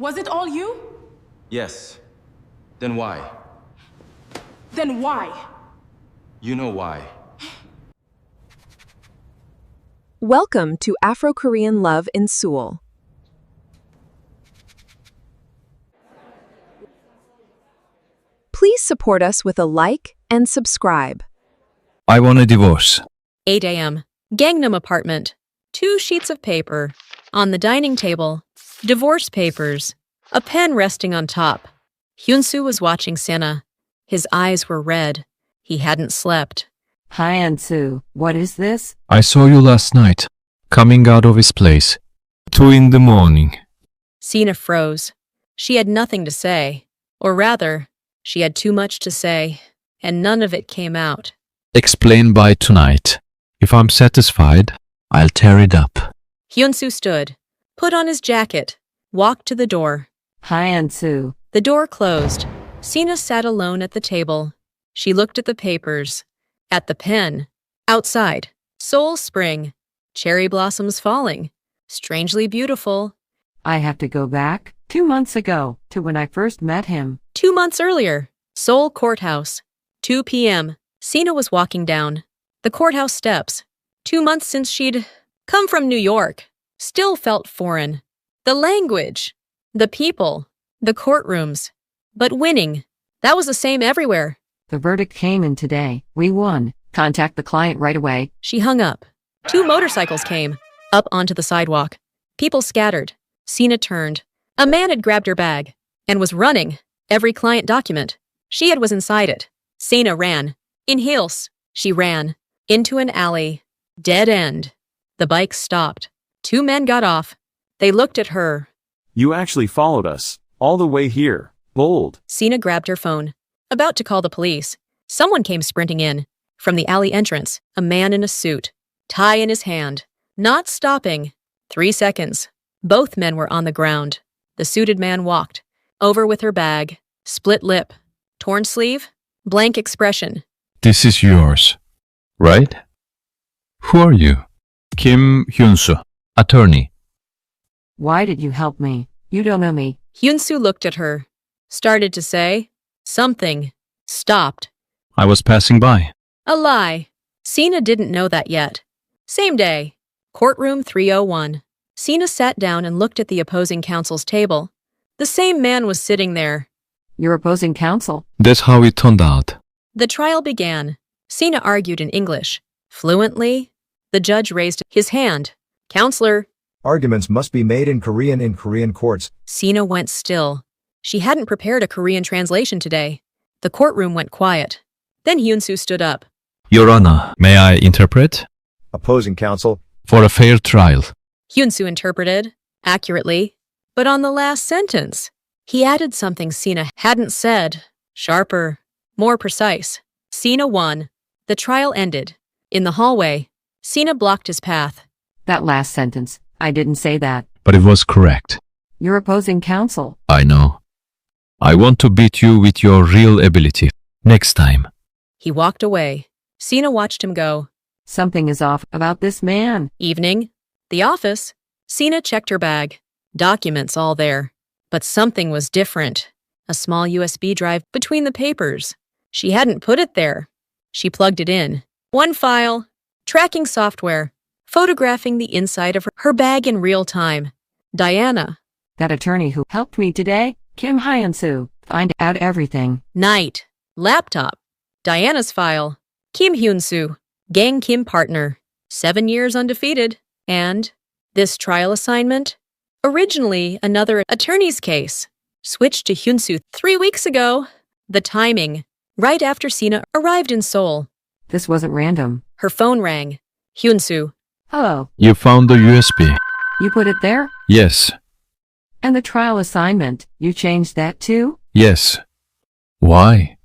Was it all you? Yes. Then why? Then why? You know why. Welcome to AfroKorean Love in Seoul. Please support us with a like and subscribe. I want a divorce. 8 a.m. Gangnam apartment. 2 sheets of paper. On the dining table. Divorce papers. A pen resting on top. Hyunsu was watching Sena. His eyes were red. He hadn't slept. Hyunsu, what is this? I saw you last night, coming out of his place. 2 in the morning. Sena froze. She had nothing to say. Or rather, she had too much to say, and none of it came out. Explain by tonight. If I'm satisfied, I'll tear it up. Hyunsu stood, put on his jacket, walked to the door. Hyunsu. The door closed. Sena sat alone at the table. She looked at the papers, at the pen. Outside, Seoul spring, cherry blossoms falling, strangely beautiful. I have to go back 2 months ago to when I first met him. 2 months earlier, Seoul courthouse, 2 p.m. Sena was walking down the courthouse steps. 2 months since she'd come from New York, still felt foreign. The language, the people, the courtrooms. But winning, that was the same everywhere. The verdict came in today. We won. Contact the client right away. She hung up. 2 motorcycles came, up onto the sidewalk. People scattered. Sena turned. A man had grabbed her bag and was running. Every client document. She was inside it. Sena ran. In heels. She ran. Into an alley. Dead end. The bike stopped. 2 men got off. They looked at her. You actually followed us, all the way here. Bold. Sena grabbed her phone. About to call the police. Someone came sprinting in. From the alley entrance, a man in a suit. Tie in his hand. Not stopping. 3 seconds. Both men were on the ground. The suited man walked. Over with her bag. Split lip. Torn sleeve. Blank expression. This is yours, right? Who are you? Kim Hyunsu, attorney. Why did you help me? You don't know me. Hyunsu looked at her. Started to say something. Stopped. I was passing by. A lie. Sena didn't know that yet. Same day. Courtroom 301. Sena sat down and looked at the opposing counsel's table. The same man was sitting there. Your opposing counsel. That's how it turned out. The trial began. Sena argued in English. Fluently. The judge raised his hand. Counselor. Arguments must be made in Korean courts. Sena went still. She hadn't prepared a Korean translation today. The courtroom went quiet. Then Hyunsu stood up. Your Honor, may I interpret? Opposing counsel. For a fair trial. Hyunsu interpreted, accurately, but on the last sentence, he added something Sena hadn't said. Sharper, more precise. Sena won. The trial ended. In the hallway, Sena blocked his path. That last sentence. I didn't say that. But it was correct. Your opposing counsel. I know. I want to beat you with your real ability. Next time. He walked away. Sena watched him go. Something is off about this man. Evening. The office. Sena checked her bag. Documents all there. But something was different. A small USB drive between the papers. She hadn't put it there. She plugged it in. One file. Tracking software. Photographing the inside of her bag in real time. Diana. That attorney who helped me today, Kim Hyunsu, find out everything. Night. Laptop. Diana's file. Kim Hyunsu. Gang Kim partner. 7 years undefeated. And this trial assignment? Originally another attorney's case. Switched to Hyunsu 3 weeks ago. The timing. Right after Sena arrived in Seoul. This wasn't random. Her phone rang. Hyunsu. Hello. You found the USB. You put it there? Yes. And the trial assignment, you changed that too? Yes. Why?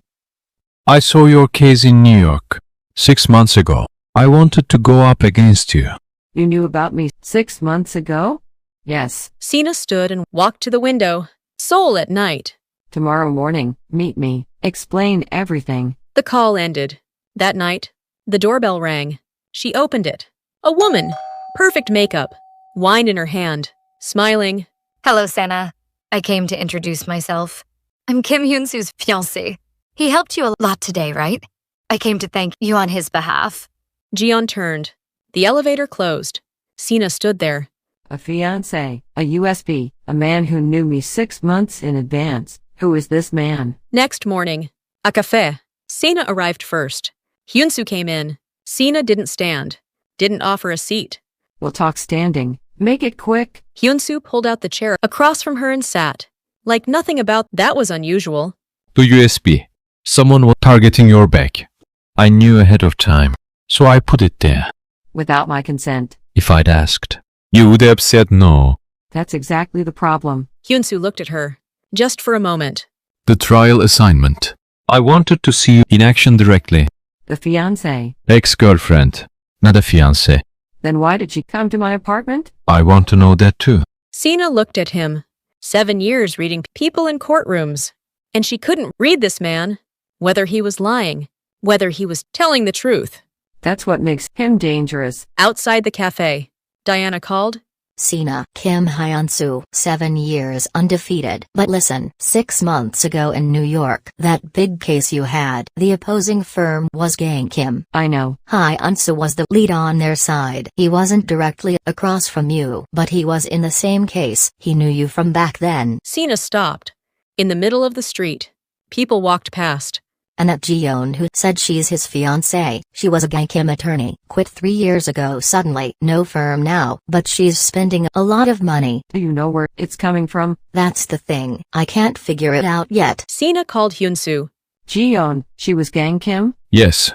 I saw your case in New York 6 months ago. I wanted to go up against you. You knew about me 6 months ago? Yes. Sena stood and walked to the window. Seoul at night. Tomorrow morning, meet me. Explain everything. The call ended. That night, the doorbell rang. She opened it. A woman. Perfect makeup. Wine in her hand. Smiling. Hello, Sena. I came to introduce myself. I'm Kim Hyunsu's fiancé. He helped you a lot today, right? I came to thank you on his behalf. Jiyeon turned. The elevator closed. Sena stood there. A fiancé, a USB, a man who knew me 6 months in advance. Who is this man? Next morning, a café. Sena arrived first. Hyunsu came in. Sena didn't stand. Didn't offer a seat. We'll talk standing. Make it quick. Hyunsu pulled out the chair across from her and sat. Like nothing about that was unusual. The USB. Someone was targeting your back. I knew ahead of time, so I put it there. Without my consent. If I'd asked, you would have said no. That's exactly the problem. Hyunsu looked at her. Just for a moment. The trial assignment. I wanted to see you in action directly. The fiancé. Ex-girlfriend, not a fiancé. Then why did she come to my apartment? I want to know that too. Sena looked at him. 7 years reading people in courtrooms. And she couldn't read this man. Whether he was lying. Whether he was telling the truth. That's what makes him dangerous. Outside the cafe, Diana called. Sena, Kim Hyunsu, 7 years undefeated. But listen, 6 months ago in New York, that big case you had, the opposing firm was Gang Kim. I know. Hyunsu was the lead on their side. He wasn't directly across from you, but he was in the same case. He knew you from back then. Sena stopped. In the middle of the street. People walked past. And at Jiyeon, who said she's his fiancée, she was a Gang Kim attorney, quit 3 years ago suddenly, no firm now, but she's spending a lot of money. Do you know where it's coming from? That's the thing, I can't figure it out yet. Sena called Hyunsu. Jiyeon, she was Gang Kim? Yes.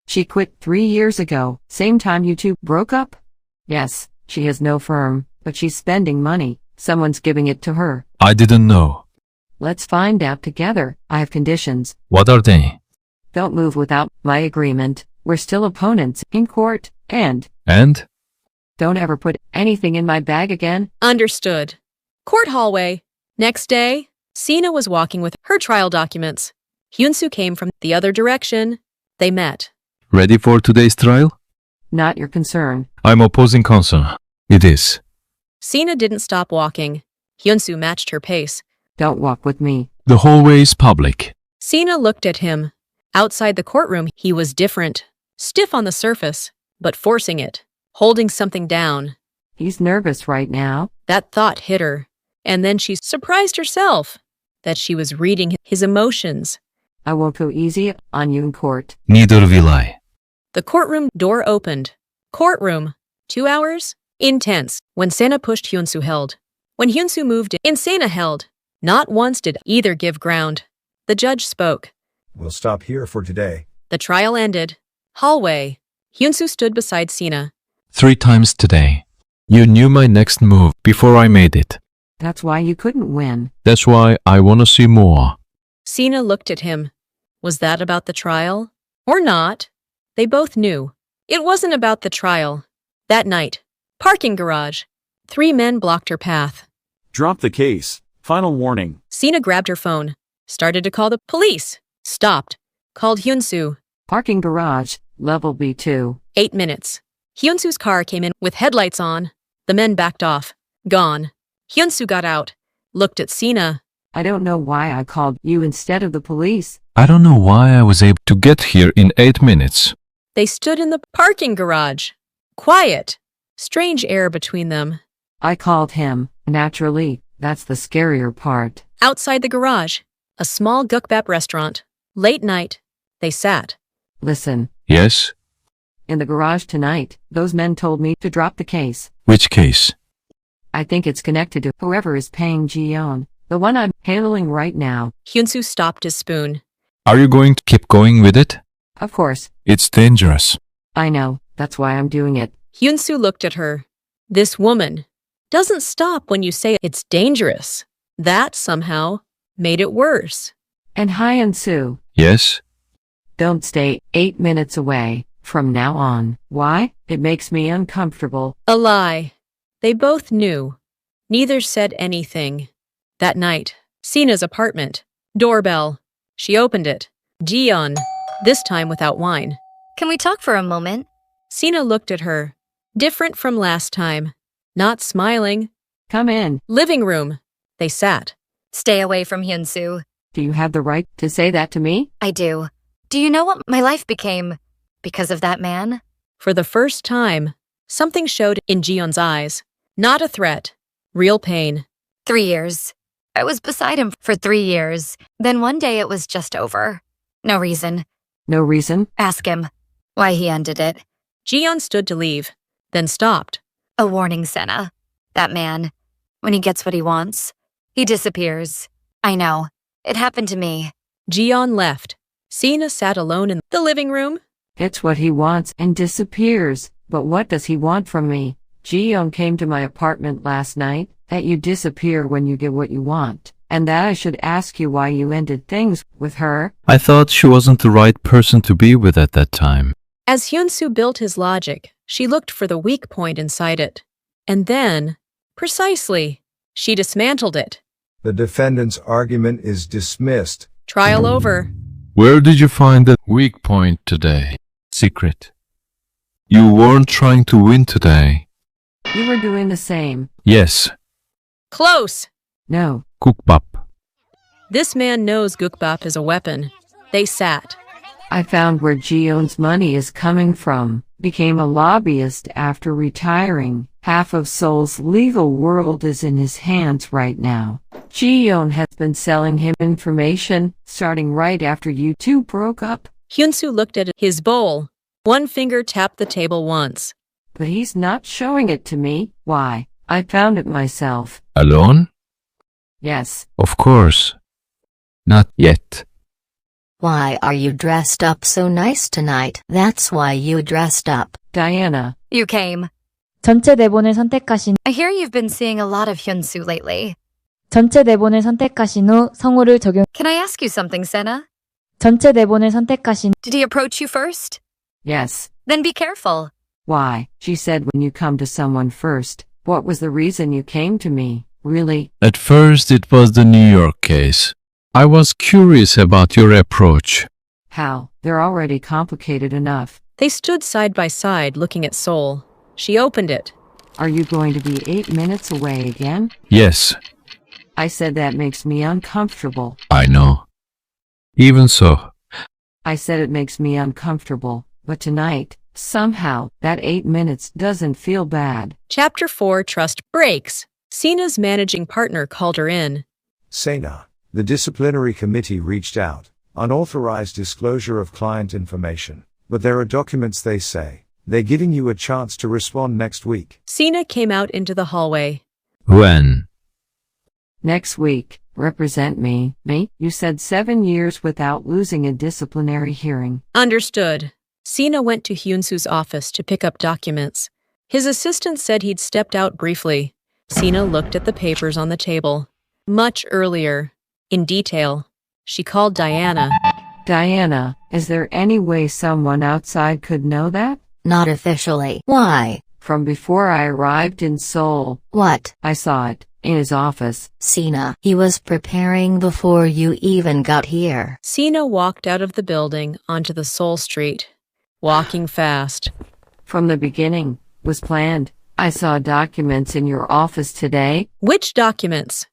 She quit 3 years ago, same time you two broke up? Yes, she has no firm, but she's spending money, someone's giving it to her. I didn't know. Let's find out together. I have conditions. What are they? Don't move without my agreement. We're still opponents in court, and don't ever put anything in my bag again. Understood. Court hallway. Next day, Sena was walking with her trial documents. Hyunsu came from the other direction. They met. Ready for today's trial? Not your concern. I'm opposing counsel. It is. Sena didn't stop walking. Hyunsu matched her pace. Don't walk with me. The hallway is public. Sena looked at him. Outside the courtroom, he was different. Stiff on the surface, but forcing it. Holding something down. He's nervous right now. That thought hit her. And then she surprised herself that she was reading his emotions. I won't go easy on you in court. Neither will I. The courtroom door opened. Courtroom. 2 hours? Intense. When Sena pushed, Hyunsu held. When Hyunsu moved in, Sena held. Not once did either give ground. The judge spoke. We'll stop here for today. The trial ended. Hallway. Hyunsu stood beside Sena. 3 times today. You knew my next move before I made it. That's why you couldn't win. That's why I want to see more. Sena looked at him. Was that about the trial? Or not? They both knew. It wasn't about the trial. That night. Parking garage. 3 men blocked her path. Drop the case. Final warning. Sena grabbed her phone. Started to call the police. Stopped. Called Hyunsu. Parking garage, level B2. 8 minutes. Hyunsu's car came in with headlights on. The men backed off. Gone. Hyunsu got out. Looked at Sena. I don't know why I called you instead of the police. I don't know why I was able to get here in 8 minutes. They stood in the parking garage. Quiet. Strange air between them. I called him, naturally. That's the scarier part. Outside the garage, a small gukbap restaurant. Late night, they sat. Listen. Yes? In the garage tonight, those men told me to drop the case. Which case? I think it's connected to whoever is paying Jiyeon, the one I'm handling right now. Hyunsu stopped his spoon. Are you going to keep going with it? Of course. It's dangerous. I know, that's why I'm doing it. Hyunsu looked at her. This woman doesn't stop when you say it's dangerous. That, somehow, made it worse. And Hyunsu. Yes? Don't stay 8 minutes away from now on. Why? It makes me uncomfortable. A lie. They both knew. Neither said anything. That night, Sena's apartment. Doorbell. She opened it. Jiyeon. This time without wine. Can we talk for a moment? Sena looked at her. Different from last time. Not smiling. Come in. Living room. They sat. Stay away from Hyunsu. Do you have the right to say that to me? I do. Do you know what my life became because of that man? For the first time, something showed in Jeon's eyes. Not a threat. Real pain. 3 years. I was beside him for 3 years. Then one day it was just over. No reason. No reason? Ask him why he ended it. Jeon stood to leave, then stopped. A warning, Sena. That man, when he gets what he wants, he disappears. I know. It happened to me. Jeon left. Sena sat alone in the living room. Gets what he wants and disappears. But what does he want from me? Jeon came to my apartment last night, that you disappear when you get what you want, and that I should ask you why you ended things with her. I thought she wasn't the right person to be with at that time. As Hyunsu built his logic, she looked for the weak point inside it. And then, precisely, she dismantled it. The defendant's argument is dismissed. Trial over. Where did you find that weak point today? Secret. You weren't trying to win today. You were doing the same. Yes. Close. No. Gukbap. This man knows Gukbap is a weapon. They sat. I found where Jeon's money is coming from. Became a lobbyist after retiring. Half of Seoul's legal world is in his hands right now. Jeon has been selling him information, starting right after you two broke up. Hyunsu looked at his bowl. One finger tapped the table once. But he's not showing it to me. Why? I found it myself. Alone? Yes. Of course. Not yet. Why are you dressed up so nice tonight? That's why you dressed up. Diana. You came. 전체 대본을 선택하신 I hear you've been seeing a lot of Hyunsu lately. 전체 대본을 선택하신 후 성우를 적용 Can I ask you something, Sena? 전체 대본을 선택하신 Did he approach you first? Yes. Then be careful. Why? She said when you come to someone first. What was the reason you came to me? Really? At first it was the New York case. I was curious about your approach. How? They're already complicated enough. They stood side by side looking at Seoul. She opened it. Are you going to be 8 minutes away again? Yes. I said that makes me uncomfortable. I know. Even so. I said it makes me uncomfortable, but tonight, somehow, that 8 minutes doesn't feel bad. Chapter 4 Trust Breaks. Sena's managing partner called her in. Sena, the disciplinary committee reached out. Unauthorized disclosure of client information. But there are documents, they say. They're giving you a chance to respond next week. Sena came out into the hallway. When? Next week. Represent me. Me? You said 7 years without losing a disciplinary hearing. Understood. Sena went to Hyunsu's office to pick up documents. His assistant said he'd stepped out briefly. Sena looked at the papers on the table. Much earlier. In detail. She called Diana. Diana, is there any way someone outside could know that? Not officially. Why? From before I arrived in Seoul. What? I saw it. In his office. Sena, he was preparing before you even got here. Sena walked out of the building onto the Seoul street. Walking fast. From the beginning. Was planned. I saw documents in your office today. Which documents?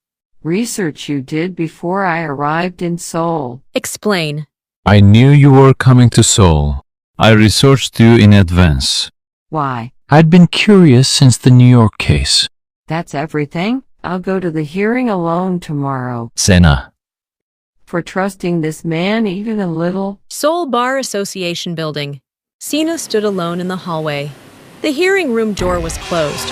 Research you did before I arrived in Seoul. Explain. I knew you were coming to Seoul. I researched you in advance. Why? I'd been curious since the New York case. That's everything? I'll go to the hearing alone tomorrow. Sena. For trusting this man even a little. Seoul Bar Association building. Sena stood alone in the hallway. The hearing room door was closed.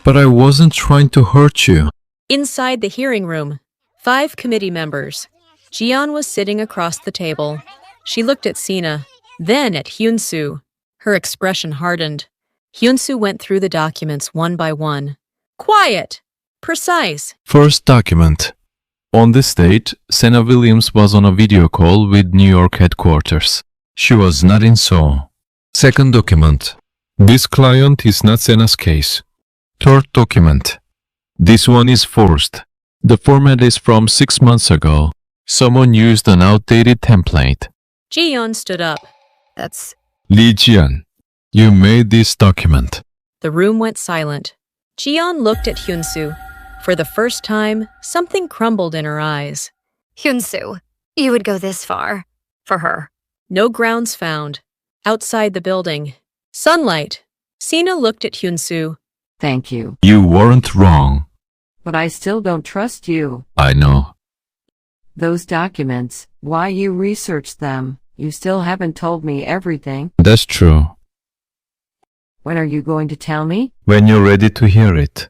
But I wasn't trying to hurt you. Inside the hearing room, 5 committee members. Jeon was sitting across the table. She looked at Sena, then at Hyunsu. Her expression hardened. Hyunsu went through the documents one by one. Quiet! Precise. First document. On this date, Sena Williams was on a video call with New York headquarters. She was not in Seoul. Second document. This client is not Sena's case. Third document. This one is forced. The format is from 6 months ago. Someone used an outdated template. Jeon stood up. That's... Lee Jian, you made this document. The room went silent. Jeon looked at Hyunsu. For the first time, something crumbled in her eyes. Hyunsu, you would go this far. For her. No grounds found. Outside the building. Sunlight. Sena looked at Hyunsu. Thank you. You weren't wrong. But I still don't trust you. I know. Those documents, why you researched them, you still haven't told me everything. That's true. When are you going to tell me? When you're ready to hear it.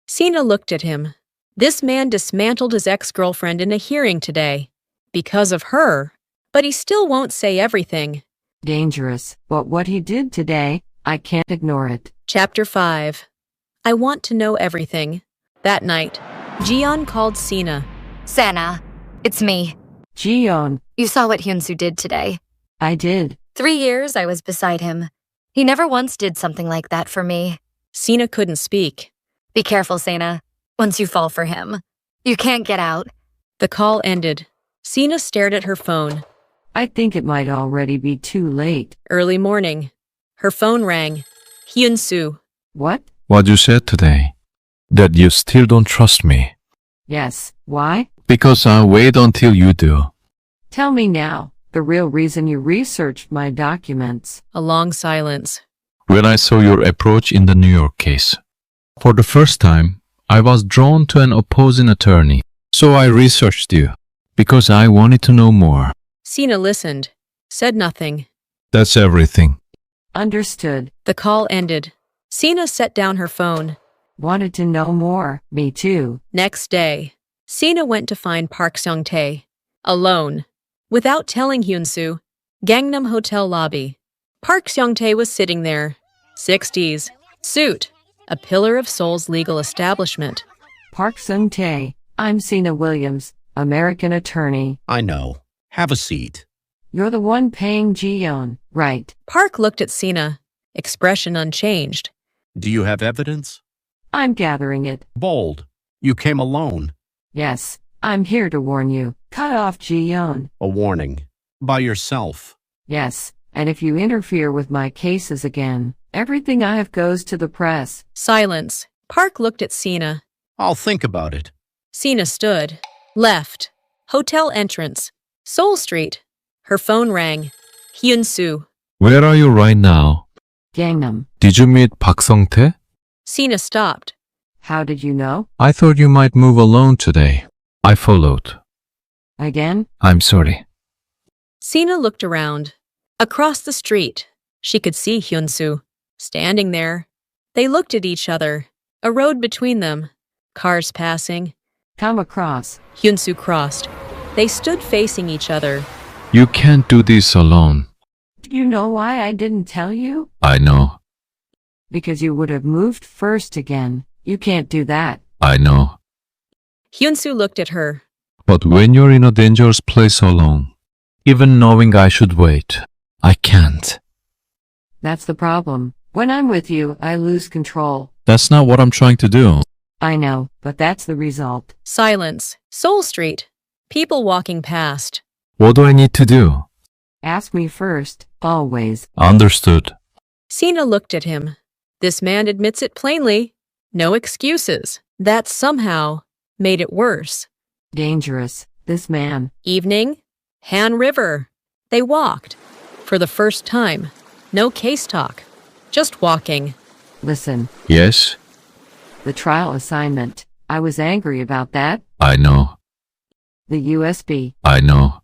Sena looked at him. This man dismantled his ex-girlfriend in a hearing today. Because of her. But he still won't say everything. Dangerous, but what he did today, I can't ignore it. Chapter 5. I want to know everything. That night, Jiyeon called Sena. Sena, it's me. Jiyeon. You saw what Hyunsu did today. I did. 3 years I was beside him. He never once did something like that for me. Sena couldn't speak. Be careful, Sena. Once you fall for him, you can't get out. The call ended. Sena stared at her phone. I think it might already be too late. Early morning. Her phone rang. Hyunsu. What? What you said today. That you still don't trust me. Yes. Why? Because I'll wait until you do. Tell me now, the real reason you researched my documents. A long silence. When I saw your approach in the New York case. For the first time, I was drawn to an opposing attorney. So I researched you. Because I wanted to know more. Sena listened. Said nothing. That's everything. Understood. The call ended. Sena set down her phone. Wanted to know more. Me too. Next day, Sena went to find Park Seung-tae. Alone. Without telling Hyunsu. Gangnam Hotel lobby. Park Seung-tae was sitting there. 60s. Suit. A pillar of Seoul's legal establishment. Park Seung-tae. I'm Sena Williams, American attorney. I know. Have a seat. You're the one paying Jiyeon, right? Park looked at Sena. Expression unchanged. Do you have evidence? I'm gathering it. Bold. You came alone. Yes, I'm here to warn you. Cut off Jiyeon. A warning. By yourself. Yes, and if you interfere with my cases again, everything I have goes to the press. Silence. Park looked at Sena. I'll think about it. Sena stood. Left. Hotel entrance. Seoul Street. Her phone rang. Hyunsu. Where are you right now? Gangnam. Did you meet Park Seung-tae? Sena stopped. How did you know? I thought you might move alone today. I followed. Again? I'm sorry. Sena looked around. Across the street, she could see Hyunsu. Standing there. They looked at each other. A road between them. Cars passing. Come across. Hyunsu crossed. They stood facing each other. You can't do this alone. Do you know why I didn't tell you? I know. Because you would have moved first again. You can't do that. I know. Hyunsu looked at her. But when you're in a dangerous place alone, even knowing I should wait, I can't. That's the problem. When I'm with you, I lose control. That's not what I'm trying to do. I know, but that's the result. Silence. Seoul Street. People walking past. What do I need to do? Ask me first, always. Understood. Sena looked at him. This man admits it plainly. No excuses. That somehow made it worse. Dangerous, this man. Evening. Han River. They walked. For the first time. No case talk. Just walking. Listen. Yes? The trial assignment. I was angry about that. I know. The USB. I know.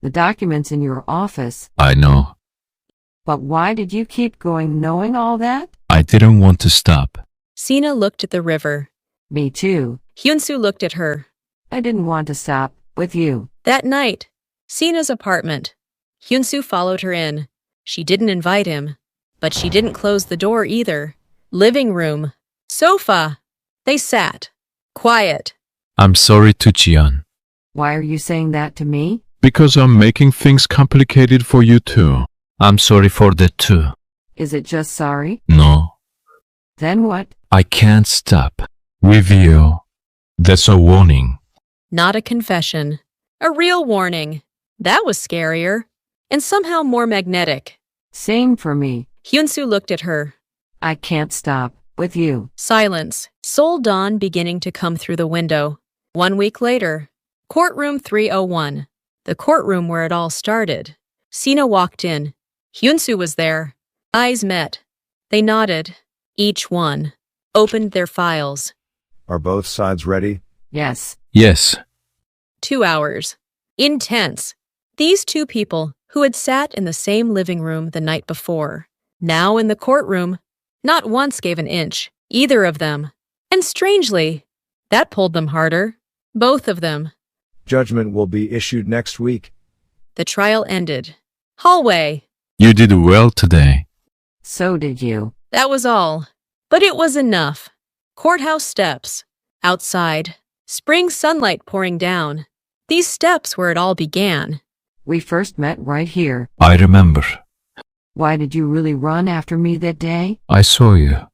The documents in your office. I know. But why did you keep going knowing all that? I didn't want to stop. Sena looked at the river. Me too. Hyunsu looked at her. I didn't want to stop with you. That night, Sena's apartment. Hyunsu followed her in. She didn't invite him. But she didn't close the door either. Living room. Sofa. They sat. Quiet. I'm sorry to Jiyeon. Why are you saying that to me? Because I'm making things complicated for you too. I'm sorry for that too. Is it just sorry? No. Then what? I can't stop. With you. That's a warning. Not a confession. A real warning. That was scarier. And somehow more magnetic. Same for me. Hyunsu looked at her. I can't stop with you. Silence. Seoul dawn beginning to come through the window. 1 week later, courtroom 301, the courtroom where it all started. Sena walked in. Hyunsu was there. Eyes met. They nodded. Each one opened their files. Are both sides ready? Yes. Yes. 2 hours. Intense. These two people who had sat in the same living room the night before, now in the courtroom, not once gave an inch, either of them. And strangely, that pulled them harder. Both of them. Judgment will be issued next week. The trial ended. Hallway. You did well today. So did you. That was all. But it was enough. Courthouse steps. Outside. Spring sunlight pouring down. These steps where it all began. We first met right here. I remember. Why did you really run after me that day? I saw you.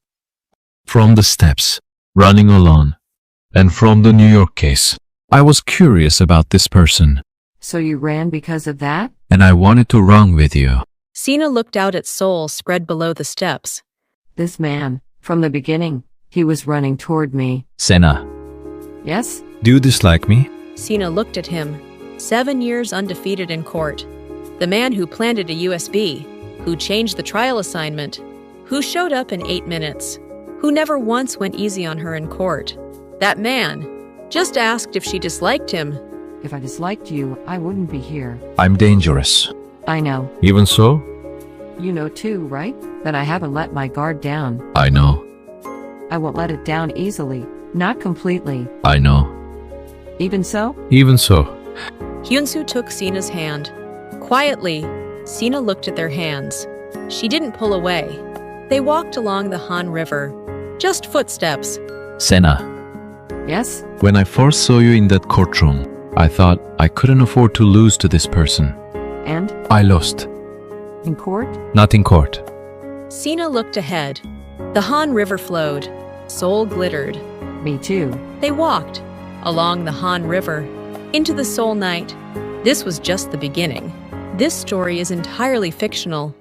From the steps, running alone. And from the New York case. I was curious about this person. So you ran because of that? And I wanted to run with you. Sena looked out at Seoul spread below the steps. This man, from the beginning, he was running toward me. Sena, Yes? do you dislike me? Sena looked at him. 7 years undefeated in court. The man who planted a USB, who changed the trial assignment, who showed up in 8 minutes, who never once went easy on her in court. That man just asked if she disliked him. If I disliked you, I wouldn't be here. I'm dangerous. I know. Even so? You know too, right? That I haven't let my guard down. I know. I won't let it down easily. Not completely. I know. Even so? Even so. Hyunsu took Sena's hand. Quietly, Sena looked at their hands. She didn't pull away. They walked along the Han River. Just footsteps. Sena, Yes? when I first saw you in that courtroom, I thought I couldn't afford to lose to this person. And? I lost. In court? Not in court. Sena looked ahead. The Han River flowed. Seoul glittered. Me too. They walked along the Han River into the Seoul night. This was just the beginning. This story is entirely fictional.